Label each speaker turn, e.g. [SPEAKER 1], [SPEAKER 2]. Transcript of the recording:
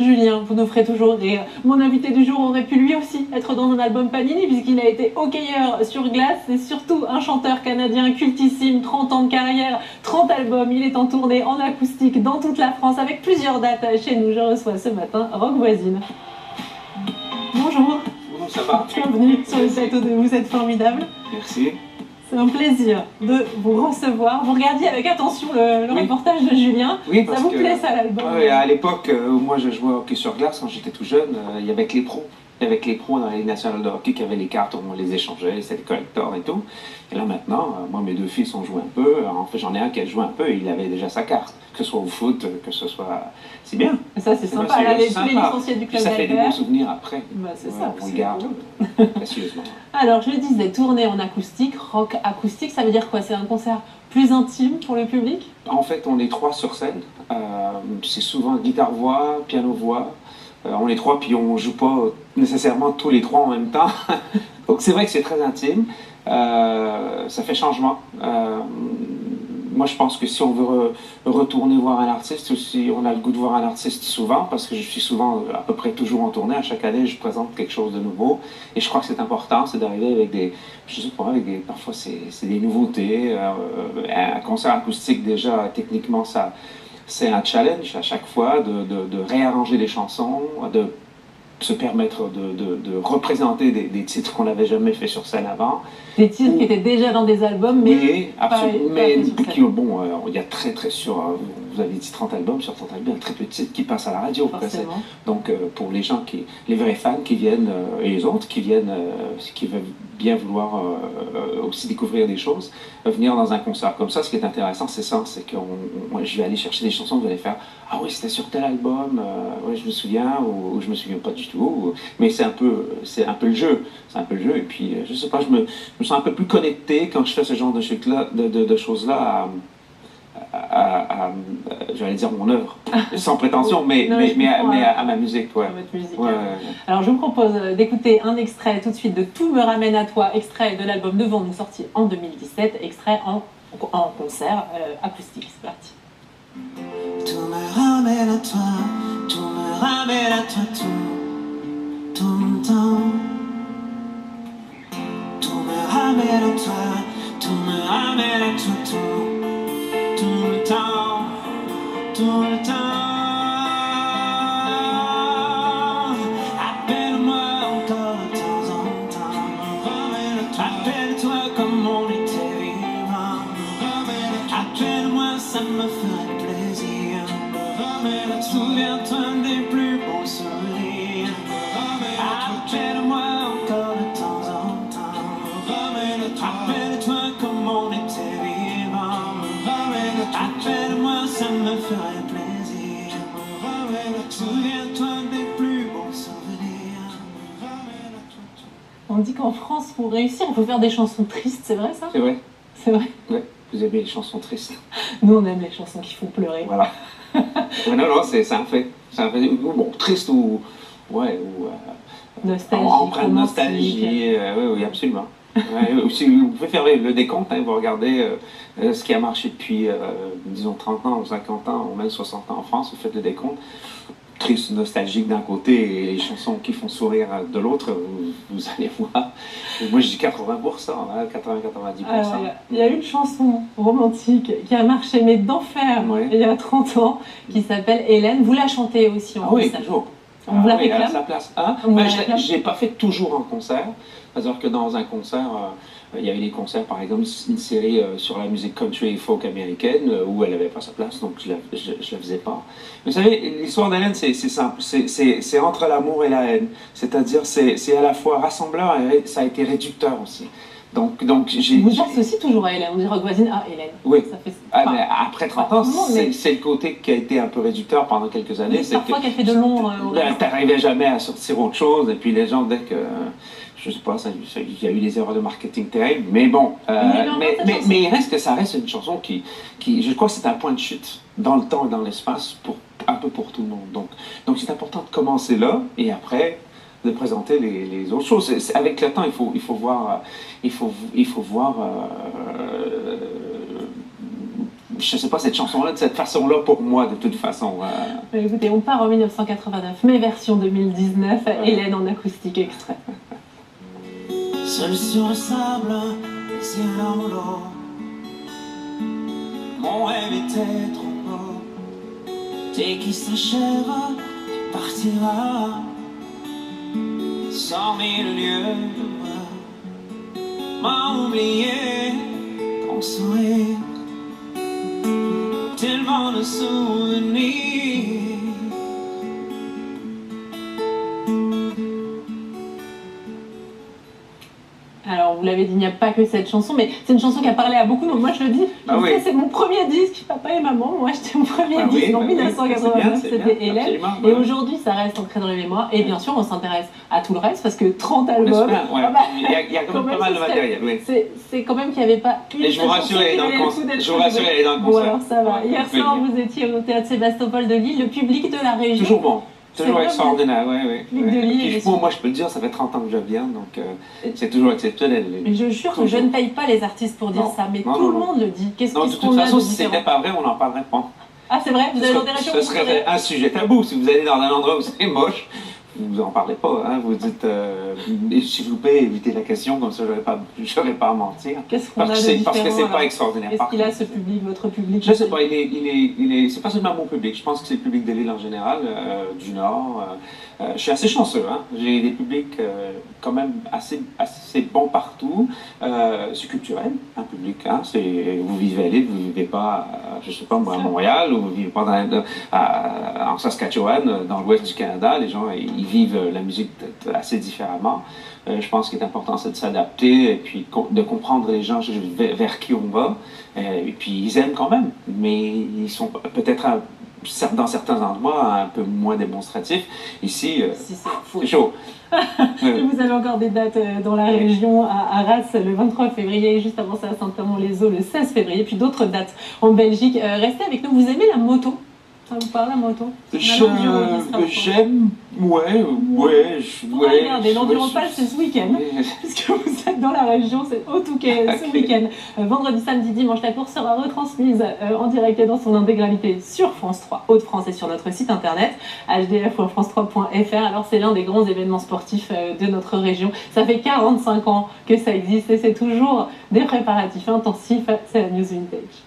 [SPEAKER 1] Julien, vous nous ferez toujours rire. Mon invité du jour aurait pu lui aussi être dans un album Panini puisqu'il a été hockeyeur sur glace. C'est surtout un chanteur canadien cultissime, 30 ans de carrière, 30 albums. Il est en tournée en acoustique dans toute la France avec plusieurs dates chez nous. Je reçois ce matin Rock Voisine. Bonjour.
[SPEAKER 2] Bonjour, ça va?
[SPEAKER 1] Bienvenue sur le plateau de Vous êtes formidable.
[SPEAKER 2] Merci.
[SPEAKER 1] C'est un plaisir de vous recevoir. Vous regardiez avec attention le reportage de Julien.
[SPEAKER 2] Oui,
[SPEAKER 1] ça vous plaît ça l'album?
[SPEAKER 2] À l'époque où moi je jouais au hockey sur glace, quand j'étais tout jeune, il y avait que les pros. Il y avait que les pros dans la Ligue nationale de hockey qui avaient les cartes, on les échangeait, c'était des collectors et tout. Et là maintenant, moi mes deux fils ont joué un peu. En fait, j'en ai un qui a joué un peu et il avait déjà sa carte. Que ce soit au foot, que ce soit... C'est bien.
[SPEAKER 1] Ça c'est sympa. Là, tous les licenciés du club
[SPEAKER 2] ça fait des bons souvenirs après.
[SPEAKER 1] Bah, c'est ça.
[SPEAKER 2] On les garde précieusement.
[SPEAKER 1] Alors je le disais, tournée en acoustique, rock acoustique, ça veut dire quoi? C'est un concert plus intime pour le public?
[SPEAKER 2] En fait, on est trois sur scène. C'est souvent guitare-voix, piano-voix. On est trois, puis on joue pas nécessairement tous les trois en même temps. Donc c'est vrai que c'est très intime. Ça fait changement. Moi, je pense que si on veut retourner voir un artiste, ou si on a le goût de voir un artiste souvent, parce que je suis souvent à peu près toujours en tournée, à chaque année, je présente quelque chose de nouveau. Et je crois que c'est important, c'est d'arriver avec des... Je sais pas, avec des, parfois c'est des nouveautés. Un concert acoustique, déjà, techniquement, c'est un challenge à chaque fois de réarranger les chansons, de se permettre de représenter des titres qu'on n'avait jamais fait sur scène avant.
[SPEAKER 1] Des titres qui étaient déjà dans des albums, mais
[SPEAKER 2] oui, absolument. Mais
[SPEAKER 1] bon,
[SPEAKER 2] il y a très sur... vous avez dit 30 albums, sur 30 albums, il y a très peu de titres qui passent à la radio. Donc pour les gens, les vrais fans qui viennent, et les autres qui viennent, qui veulent bien vouloir aussi découvrir des choses, venir dans un concert comme ça, ce qui est intéressant, c'est ça, c'est que je vais aller chercher des chansons, vous allez faire « Ah oui, c'était sur tel album, ouais, je me souviens » ou « Je me souviens pas du tout ». Mais c'est un peu le jeu. C'est un peu le jeu. Et puis, je sais pas, je me sens un peu plus connecté quand je fais ce genre de choses-là j'allais dire mon œuvre, sans prétention, mais à ma musique. Ouais.
[SPEAKER 1] À votre musique. Ouais. Alors je vous propose d'écouter un extrait tout de suite de Tout me ramène à toi, extrait de l'album Devant nous sorti en 2017, extrait en concert acoustique. C'est parti.
[SPEAKER 3] Tout me ramène à toi, tout me ramène à toi, tout mon temps. Tout me ramène à toi, tout me ramène à toi, tout le temps, tout le temps. Appelle-moi encore de temps en temps. Appelle-toi comme on était vivant. Appelle-moi, ça me ferait plaisir. Souviens-toi des plus beaux souvenirs. Appelle-moi encore de temps en temps. Appelle-toi comme on était vivant. Appelle-moi, ça me ferait plaisir. Souviens-toi des plus beaux souvenirs.
[SPEAKER 1] On dit qu'en France, pour réussir, il faut faire des chansons tristes, c'est vrai ça?
[SPEAKER 2] C'est vrai.
[SPEAKER 1] C'est vrai.
[SPEAKER 2] Ouais. Vous aimez les chansons tristes?
[SPEAKER 1] Nous, on aime les chansons qui font pleurer.
[SPEAKER 2] Voilà. non, c'est un fait. Bon, triste ou... Ouais, ou...
[SPEAKER 1] nostalgie.
[SPEAKER 2] Empreinte de nostalgie. Oui, absolument. Si vous pouvez faire le décompte, hein, vous regardez ce qui a marché depuis, disons, 30 ans ou 50 ans ou même 60 ans en France, vous faites le décompte. Triste, nostalgique d'un côté et les chansons qui font sourire de l'autre, vous allez voir. Moi je dis 80%, hein, 80-90%.
[SPEAKER 1] Il y a une chanson romantique qui a marché, mais d'enfer, il y a 30 ans, qui s'appelle Hélène. Vous la chantez aussi en concert?
[SPEAKER 2] Oui, toujours.
[SPEAKER 1] On vous la
[SPEAKER 2] réclame.
[SPEAKER 1] À
[SPEAKER 2] sa place. Hein? Je n'ai pas fait toujours en concert. C'est-à-dire que dans un concert, il y avait des concerts, par exemple, une série sur la musique country et folk américaine, où elle n'avait pas sa place, donc je ne la faisais pas. Mais vous savez, l'histoire d'Hélène, c'est simple. C'est entre l'amour et la haine. C'est-à-dire, c'est à la fois rassembleur et ça a été réducteur aussi. Donc
[SPEAKER 1] vous associez toujours à Hélène, on dit Rock Voisine à Hélène.
[SPEAKER 2] Oui.
[SPEAKER 1] Ça fait...
[SPEAKER 2] mais après 30 ans, c'est le côté qui a été un peu réducteur pendant quelques années.
[SPEAKER 1] Parfois qu'elle fait de long...
[SPEAKER 2] T'arrivais jamais à sortir autre chose, et puis les gens, dès que... Je sais pas, il y a eu des erreurs de marketing terribles, mais bon. Mais il reste que ça reste une chanson qui je crois que c'est un point de chute dans le temps et dans l'espace, un peu pour tout le monde. Donc c'est important de commencer là, et après... de présenter les autres choses. Avec le temps, il faut voir, je sais pas, cette chanson-là de cette façon-là pour moi, de toute façon.
[SPEAKER 1] Écoutez, on part en 1989, mais version 2019, Hélène en acoustique extrait.
[SPEAKER 3] Seul sur le sable, les yeux dans l'eau, mon rêve était trop beau. Dès qu'il s'achève, il partira sans mille lieues de moi. M'a oublié ton sourire, tellement de souvenirs.
[SPEAKER 1] Alors, vous l'avez dit, il n'y a pas que cette chanson, mais c'est une chanson qui a parlé à beaucoup. Donc, moi, je le dis, c'est mon premier disque, papa et maman. Moi, j'étais mon premier disque en 1989, c'était Hélène. Et aujourd'hui, ça reste ancré dans les mémoires. Et bien sûr, on s'intéresse à tout le reste, parce que 30 albums.
[SPEAKER 2] Il y a quand même pas mal de matériel.
[SPEAKER 1] C'est quand même qu'il n'y avait pas une.
[SPEAKER 2] Et je vous rassure, elle est dans le concert. Je vous rassure, elle est dans le concert.
[SPEAKER 1] Bon, alors ça va. Hier soir, vous étiez au théâtre Sébastopol de Lille, le public de la région.
[SPEAKER 2] Toujours bon. Toujours extraordinaire, oui.
[SPEAKER 1] De Lille,
[SPEAKER 2] moi, je peux le dire, ça fait 30 ans que je viens, donc c'est toujours exceptionnel.
[SPEAKER 1] Je jure que je ne paye pas les artistes pour dire ça, mais tout le monde le dit. Qu'est-ce
[SPEAKER 2] de toute façon, si c'était pas vrai, on n'en parlerait pas.
[SPEAKER 1] Ah, c'est vrai? Vous avez dans des régions où
[SPEAKER 2] ce serait un sujet tabou. Si vous allez dans un endroit où c'est moche, vous en parlez pas, hein. Vous dites, s'il vous plaît, évitez la question, comme ça j'aurais pas à mentir.
[SPEAKER 1] Qu'est-ce qu'on a de différent,
[SPEAKER 2] parce que c'est pas extraordinaire.
[SPEAKER 1] Est-ce qu'il a ce public, votre public?
[SPEAKER 2] Je sais pas, c'est pas seulement mon public, je pense que c'est le public de Lille en général, du Nord. Je suis assez chanceux, hein. J'ai des publics quand même assez bons partout. C'est culturel, un public, hein. Vous vivez à Lille, vous vivez pas, je sais pas moi, à Montréal, ou vous vivez pas en Saskatchewan, dans l'ouest du Canada. Les gens, ils vivent la musique assez différemment. Je pense qu'il est important, c'est de s'adapter et puis de comprendre les gens vers qui on va. Et puis ils aiment quand même, mais ils sont peut-être dans certains endroits un peu moins démonstratifs. Ici, c'est chaud.
[SPEAKER 1] Vous avez encore des dates dans la région, à Arras le 23 février, juste avant ça à Saint-Amand-les-Eaux le 16 février, puis d'autres dates en Belgique. Restez avec nous, vous aimez la moto? Ça vous parle, la moto?
[SPEAKER 2] J'aime,
[SPEAKER 1] Regardez, l'Enduropage, c'est ce week-end, puisque vous êtes dans la région, c'est au Touquet ce week-end. Vendredi, samedi, dimanche, la course sera retransmise en direct et dans son intégralité sur France 3 Hauts-de-France et sur notre site internet hdf.france3.fr. Alors c'est l'un des grands événements sportifs de notre région. Ça fait 45 ans que ça existe et c'est toujours des préparatifs intensifs. C'est la News Vintage.